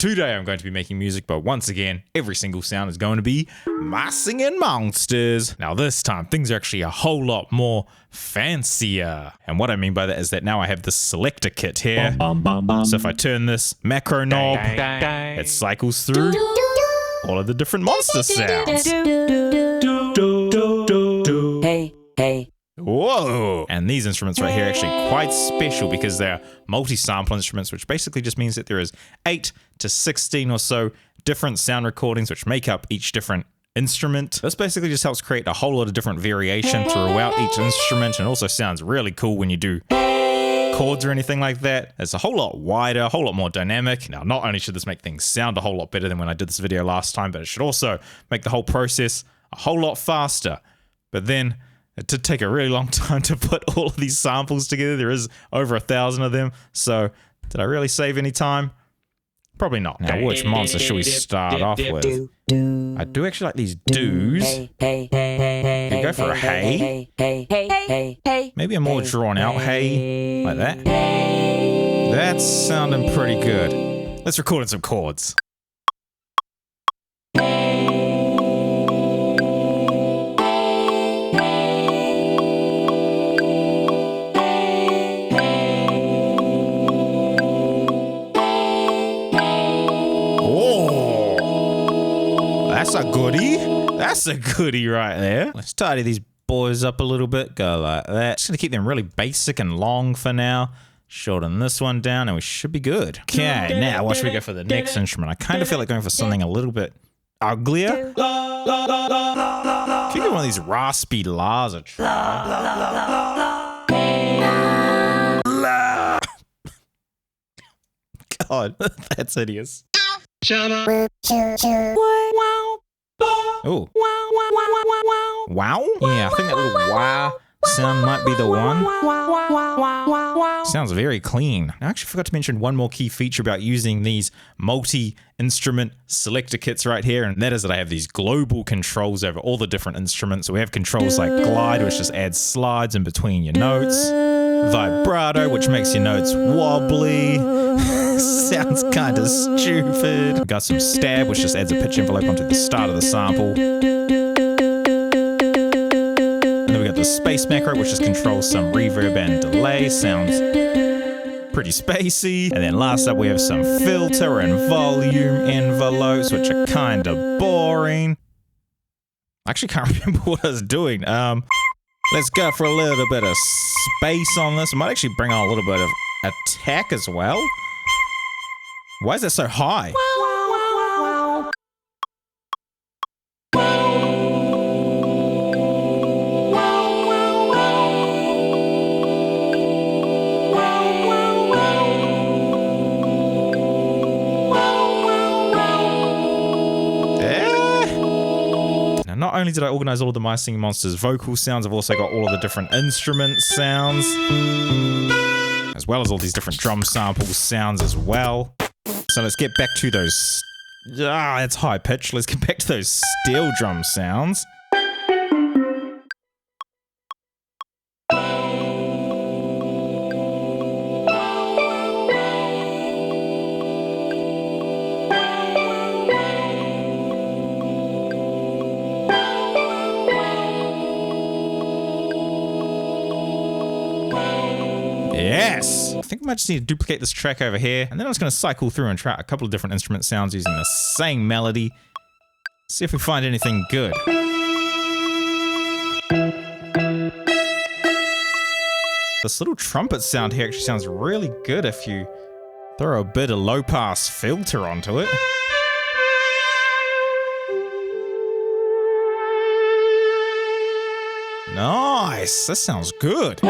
Today I'm going to be making music, but once again, every single sound is going to be my singing monsters. Now this time, things are actually a whole lot more fancier. And what I mean by that is that now I have this Selector Kit here. So if I turn this macro knob, it cycles through all of the different monster sounds. Hey. Whoa! And these instruments right here are actually quite special because they're multi-sample instruments, which basically just means that there is 8 to 16 or so different sound recordings which make up each different instrument. This basically just helps create a whole lot of different variation throughout each instrument, and also sounds really cool when you do chords or anything like that. It's a whole lot wider, a whole lot more dynamic. Now, not only should this make things sound a whole lot better than when I did this video last time, but it should also make the whole process a whole lot faster. But then it did take a really long time to put all of these samples together. There is over 1,000 of them. So did I really save any time? Probably not. Now, which monster should we start off with? I do actually like these doos. Can you go for a hey? Maybe a more drawn out hey, like that. That's sounding pretty good. Let's record in some chords. That's a goodie. That's a goodie right there. Let's tidy these boys up a little bit. Go like that. Just gonna keep them really basic and long for now. Shorten this one down and we should be good. Okay, now what should we go for the next instrument? I kind of feel like going for something a little bit uglier. Can you get one of these raspy la's a try? God, that's hideous. Oh. Wow? Yeah, I think that little wow sound might be the one. Sounds very clean. I actually forgot to mention one more key feature about using these multi-instrument selector kits right here, and that is that I have these global controls over all the different instruments. So we have controls like glide, which just adds slides in between your notes. Vibrato, which makes your notes wobbly. Sounds kind of stupid. We've got some stab, which just adds a pitch envelope onto the start of the sample. And then we got the space macro, which just controls some reverb and delay. Sounds pretty spacey. And then last up, we have some filter and volume envelopes, which are kind of boring. I actually can't remember what I was doing. Let's go for a little bit of space on this. I might actually bring on a little bit of attack as well. Why is that so high? Now, not only did I organize all of the My Singing Monsters vocal sounds, I've also got all of the different instrument sounds, as well as all these different drum sample sounds as well. So let's get back to those, that's high pitch. Let's get back to those steel drum sounds. Yes! I think I might just need to duplicate this track over here, and then I'm just going to cycle through and try a couple of different instrument sounds using the same melody. See if we find anything good. This little trumpet sound here actually sounds really good if you throw a bit of low-pass filter onto it. Nice! That sounds good.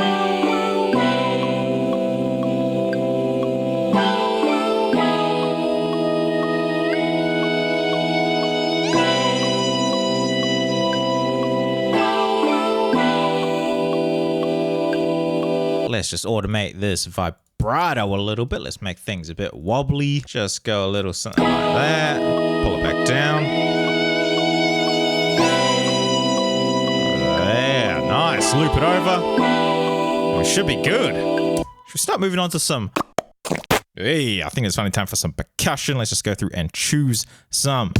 Let's just automate this vibrato a little bit. Let's make things a bit wobbly. Just go a little something like that. Pull it back down. There, nice. Loop it over. We should be good. Should we start moving on to some... Hey, I think it's finally time for some percussion. Let's just go through and choose some.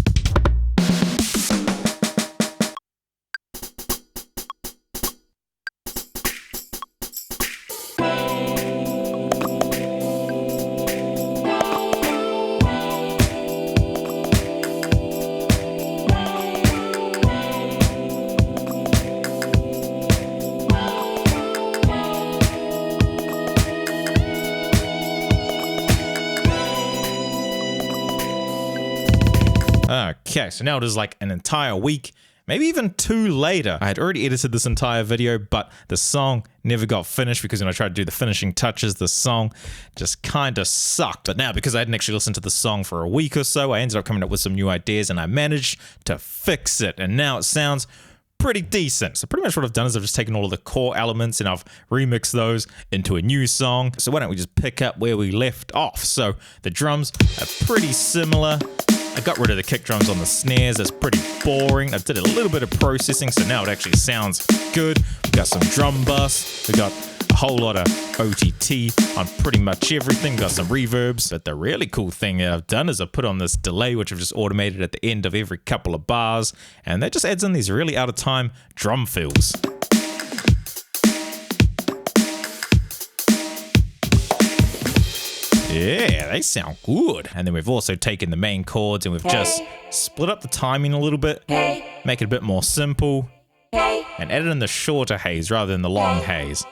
Okay, so now it is like an entire week, maybe even 2 later. I had already edited this entire video, but the song never got finished because when I tried to do the finishing touches, the song just kind of sucked. But now, because I hadn't actually listened to the song for a week or so, I ended up coming up with some new ideas and I managed to fix it. And now it sounds pretty decent. So pretty much what I've done is I've just taken all of the core elements and I've remixed those into a new song. So why don't we just pick up where we left off? So the drums are pretty similar. I got rid of the kick drums on the snares. That's pretty boring. I did a little bit of processing, so now it actually sounds good. We got some drum bus. We got a whole lot of OTT on pretty much everything. Got some reverbs. But the really cool thing that I've done is I put on this delay, which I've just automated at the end of every couple of bars, and that just adds in these really out of time drum fills. Yeah, they sound good. And then we've also taken the main chords and we've just split up the timing a little bit, make it a bit more simple, and added in the shorter haze rather than the long haze.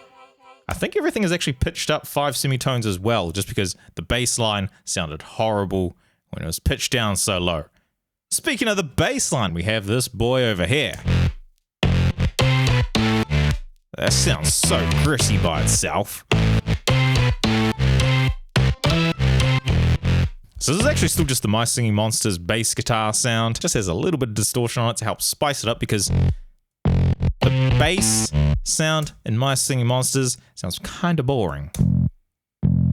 I think everything is actually pitched up 5 semitones as well, just because the bass line sounded horrible when it was pitched down so low. Speaking of the bass line, we have this boy over here. That sounds so gritty by itself. So this is actually still just the My Singing Monsters bass guitar sound. Just has a little bit of distortion on it to help spice it up because the bass sound in My Singing Monsters sounds kind of boring.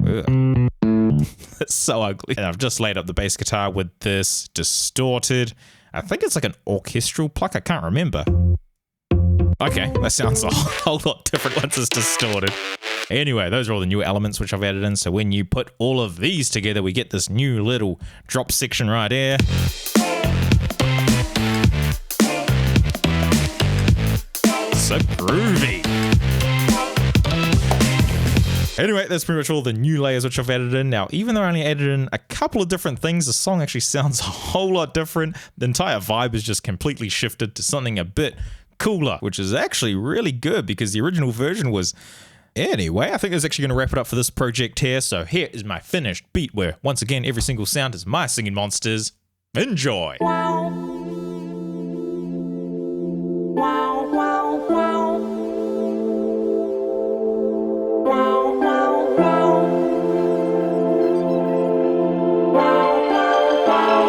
Ugh. It's so ugly. And I've just laid up the bass guitar with this distorted, I think it's like an orchestral pluck, I can't remember. Okay, that sounds a whole lot different once it's distorted. Anyway, those are all the new elements which I've added in, so when you put all of these together, we get this new little drop section right here. So groovy. Anyway, that's pretty much all the new layers which I've added in. Now, even though I only added in a couple of different things, the song actually sounds a whole lot different. The entire vibe is just completely shifted to something a bit cooler, which is actually really good because the original version was... Anyway, I think that's actually going to wrap it up for this project here. So here is my finished beat where, once again, every single sound is My Singing Monsters. Enjoy! Wow. Wow, wow, wow. Wow, wow, wow. Wow, wow, wow.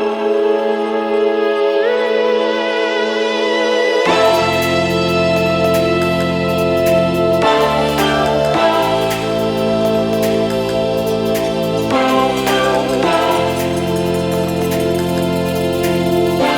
Wow.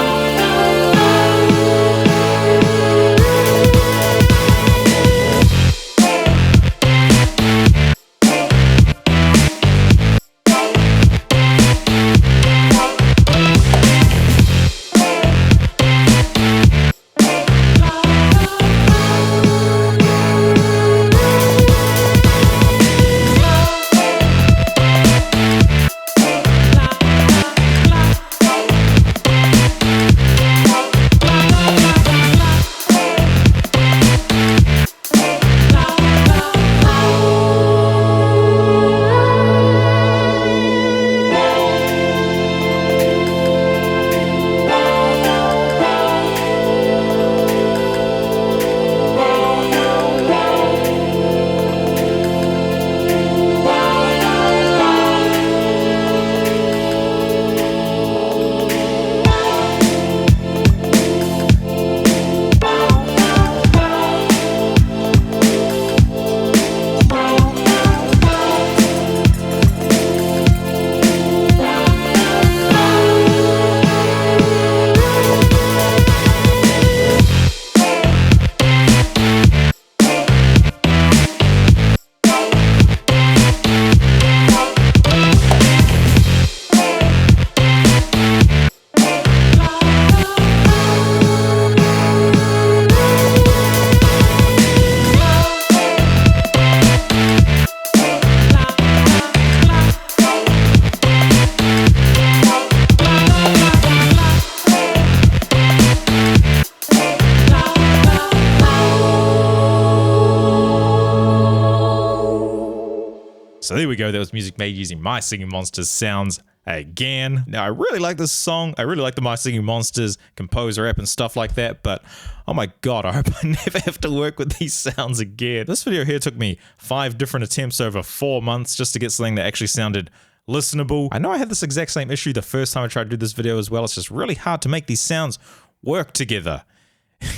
there we go. That was music made using My Singing Monsters sounds again. Now, I really like this song. I really like the My Singing Monsters composer app and stuff like that, but oh my god, I hope I never have to work with these sounds again. This video here took me 5 different attempts over 4 months just to get something that actually sounded listenable. I know I had this exact same issue the first time I tried to do this video as well. It's just really hard to make these sounds work together,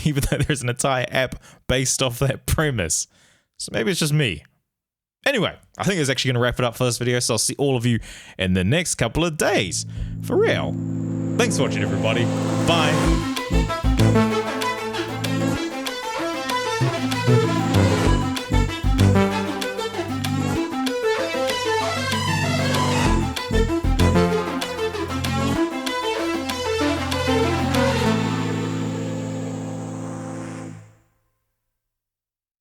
even though there's an entire app based off that premise. So maybe it's just me. Anyway, I think it's actually going to wrap it up for this video, so I'll see all of you in the next couple of days. For real. Thanks for watching, everybody. Bye.